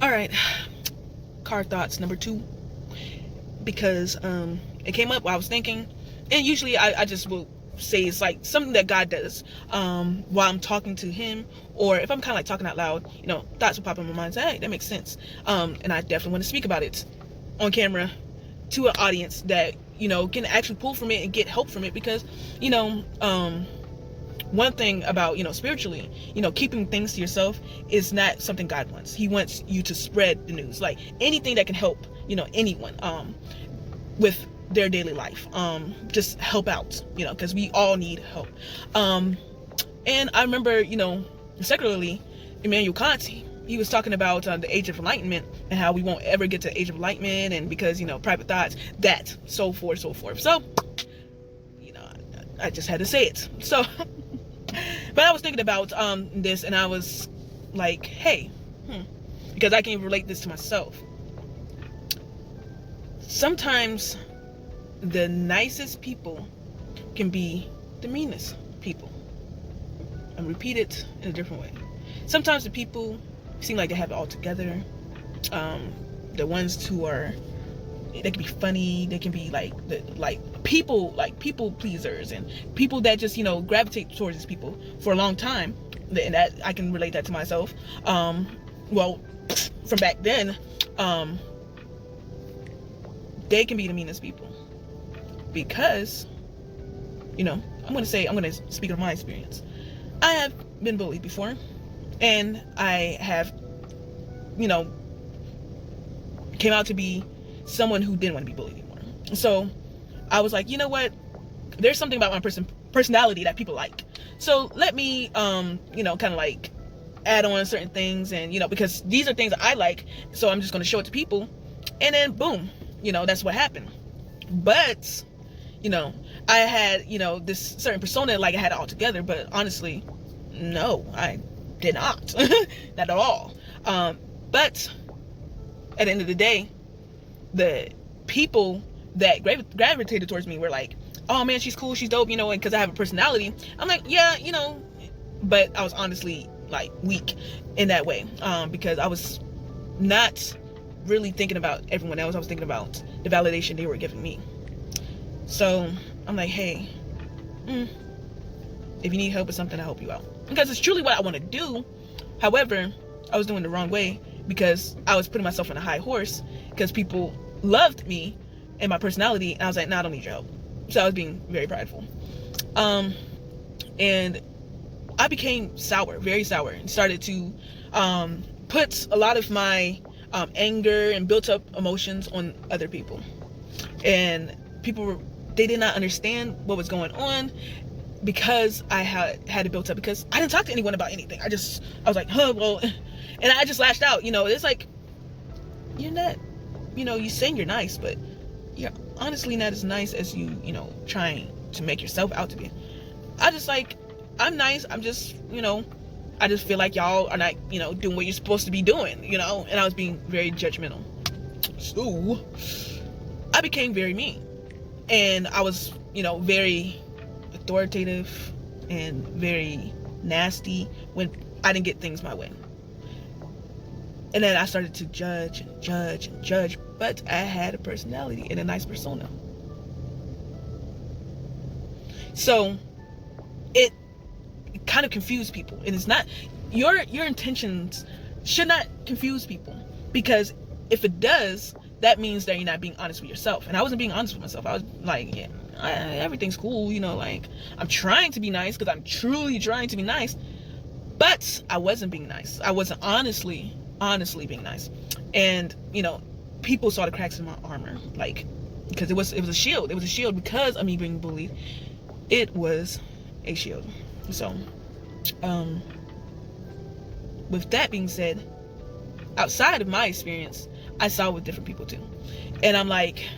All right, car thoughts number 2, because it came up while I was thinking, and usually I just will say it's like something that God does while I'm talking to him, or if I'm kind of like talking out loud, thoughts will pop in my mind and say, hey, that makes sense. And I definitely want to speak about it on camera to an audience that can actually pull from it and get help from it, because one thing about spiritually, keeping things to yourself is not something God wants. He wants you to spread the news, like anything that can help anyone with their daily life, just help out, because we all need help. And I remember, secularly, Immanuel Kant, he was talking about the age of enlightenment and how we won't ever get to the age of enlightenment, and because private thoughts, that, so forth, so I just had to say it. So but I was thinking about this, and I was like, hey, because I can relate this to myself. Sometimes the nicest people can be the meanest people. And repeat it in a different way. Sometimes the people seem like they have it all together. The ones who are, they can be funny, they can be like people pleasers, and people that just gravitate towards these people for a long time. And that I can relate that to myself. Well, from back then, they can be the meanest people, because I'm going to speak of my experience. I have been bullied before, and I have came out to be someone who didn't want to be bullied anymore. So I was like, you know what, there's something about my personality that people like, so let me kind of like add on certain things, and because these are things that I like, so I'm just going to show it to people, and then boom, that's what happened. But I had this certain persona, like I had it all together, but honestly, no, I did not. Not at all. But at the end of the day, the people that gravitated towards me were like, oh man, she's cool, she's dope, and because I have a personality, I'm like, yeah, but I was honestly like weak in that way, because I was not really thinking about everyone else. I was thinking about the validation they were giving me. So I'm like, hey, if you need help with something, I'll help you out, because it's truly what I want to do. However, I was doing it the wrong way, because I was putting myself on a high horse, because people loved me and my personality, and I was like, nah, I don't need your help. So I was being very prideful, and I became sour, very sour, and started to put a lot of my anger and built up emotions on other people. And people they did not understand what was going on, because I had it built up, because I didn't talk to anyone about anything. I was like, well, and I just lashed out. It's like, you're not, you saying you're nice, but you're honestly not as nice as you trying to make yourself out to be. I'm nice. I'm just, I just feel like y'all are not, doing what you're supposed to be doing, and I was being very judgmental. So I became very mean, and I was, very authoritative and very nasty when I didn't get things my way. And then I started to judge and judge and judge, but I had a personality and a nice persona. So it kind of confused people, and it's not, your intentions should not confuse people, because if it does, that means that you're not being honest with yourself. And I wasn't being honest with myself. I was like, yeah, everything's cool, like I'm trying to be nice, because I'm truly trying to be nice, but I wasn't being nice. I wasn't honestly being nice. And people saw the cracks in my armor, like, because it was a shield. It was a shield because of me being bullied. It was a shield. So with that being said, outside of my experience, I saw with different people too, and I'm like,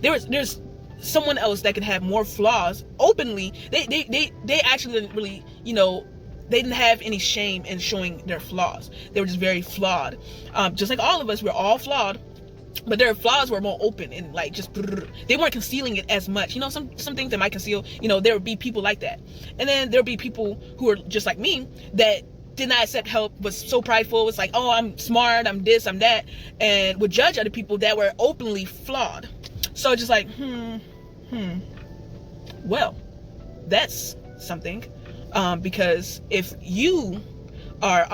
there's someone else that can have more flaws openly. They actually didn't really, they didn't have any shame in showing their flaws. They were just very flawed, just like all of us. We're all flawed, but their flaws were more open, and like just, they weren't concealing it as much. Some things that might conceal, there would be people like that, and then there would be people who are just like me that did not accept help, was so prideful, was like, oh, I'm smart, I'm this, I'm that, and would judge other people that were openly flawed. So just like, well, that's something. Because if you are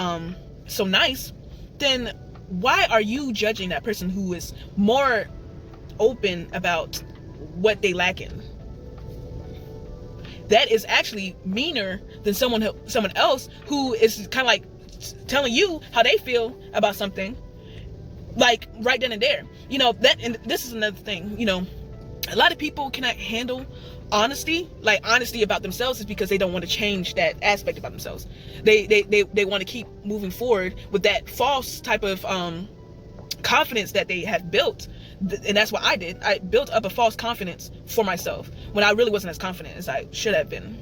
so nice, then why are you judging that person who is more open about what they lack in? That is actually meaner than someone else who is kind of like telling you how they feel about something, like right then and there. You know, that, and this is another thing, you know, a lot of people cannot handle honesty, like honesty about themselves, is because they don't want to change that aspect about themselves. They want to keep moving forward with that false type of confidence that they have built. And that's what I did. I built up a false confidence for myself when I really wasn't as confident as I should have been,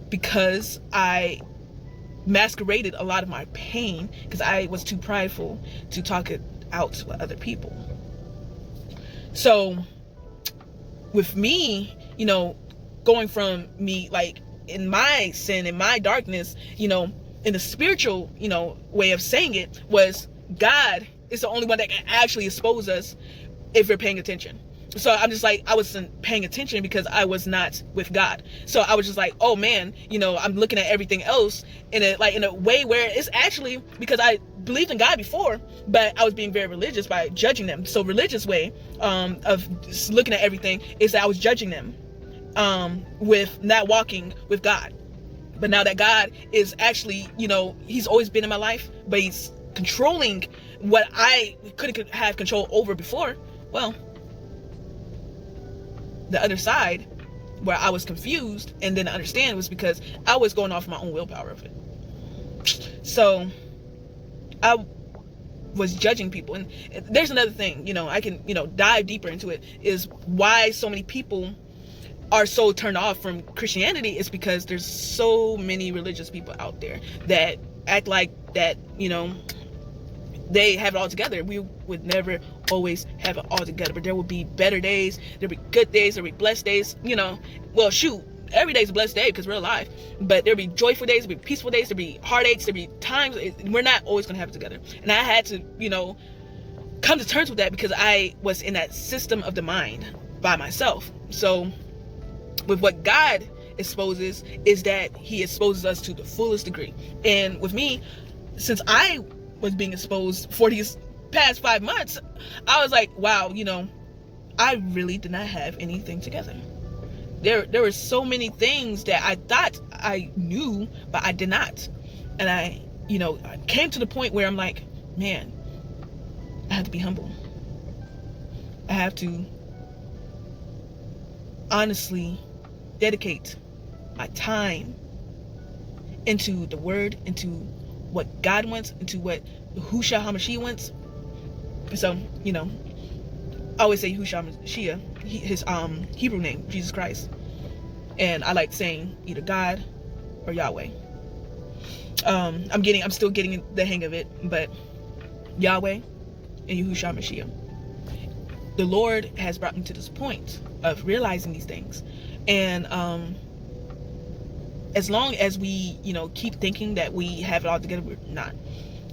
because I masqueraded a lot of my pain because I was too prideful to talk it out with other people. So with me, you know, going from me, like, in my sin, in my darkness, you know, in the spiritual, you know, way of saying it, was God is the only one that can actually expose us if we're paying attention. So I'm just like, I wasn't paying attention because I was not with God. So I was just like, oh man, you know, I'm looking at everything else in a way where it's actually because I believed in God before, but I was being very religious by judging them. So religious way of looking at everything is that I was judging them with not walking with God. But now that God is actually, you know, he's always been in my life, but he's controlling what I couldn't have control over before. Well, the other side where I was confused and didn't understand was because I was going off my own willpower of it. So I was judging people. And there's another thing, you know, I can, you know, dive deeper into it, is why so many people are so turned off from Christianity is because there's so many religious people out there that act like that, you know, they have it all together. We would never always have it all together, but there will be better days, there'll be good days, there'll be blessed days, you know. Well, shoot, every day's a blessed day because we're alive, but there'll be joyful days, there'll be peaceful days, there'll be heartaches, there'll be times we're not always gonna have it together. And I had to, you know, come to terms with that because I was in that system of the mind by myself. So with what God exposes is that he exposes us to the fullest degree. And with me, since I was being exposed for these past 5 months, I was like, wow, you know, I really did not have anything together. There were so many things that I thought I knew, but I did not. And I, you know, I came to the point where I'm like, man, I have to be humble. I have to honestly dedicate my time into the word, into what God wants, into what Yahushua HaMashiach wants. So, you know, I always say Yahushua HaMashiach, his Hebrew name, Jesus Christ. And I like saying either God or Yahweh. I'm still getting the hang of it, but Yahweh and Yahushua HaMashiach. The Lord has brought me to this point of realizing these things. And as long as we, you know, keep thinking that we have it all together, we're not.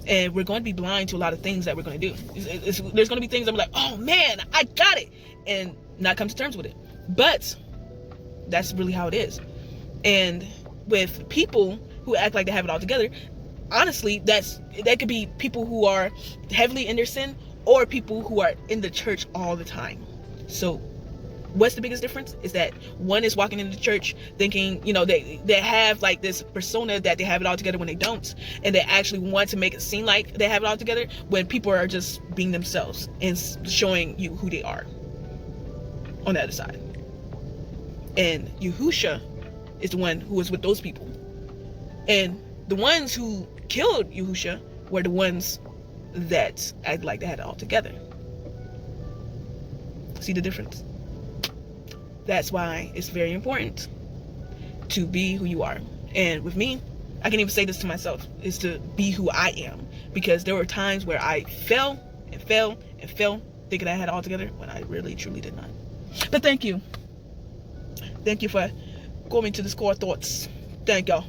And we're going to be blind to a lot of things that we're going to do. There's going to be things I'm like, oh man, I got it, and not come to terms with it. But that's really how it is. And with people who act like they have it all together, honestly, that could be people who are heavily in their sin, or people who are in the church all the time. So what's the biggest difference is that one is walking into church thinking, you know, they have like this persona that they have it all together when they don't, and they actually want to make it seem like they have it all together when people are just being themselves and showing you who they are on the other side. And Yahushua is the one who was with those people, and the ones who killed Yahushua were the ones that acted like they had it all together. See the difference? That's why it's very important to be who you are. And with me, I can even say this to myself, is to be who I am. Because there were times where I fell and fell and fell, thinking I had it all together, when I really, truly did not. But thank you. Thank you for going to this core thoughts. Thank y'all.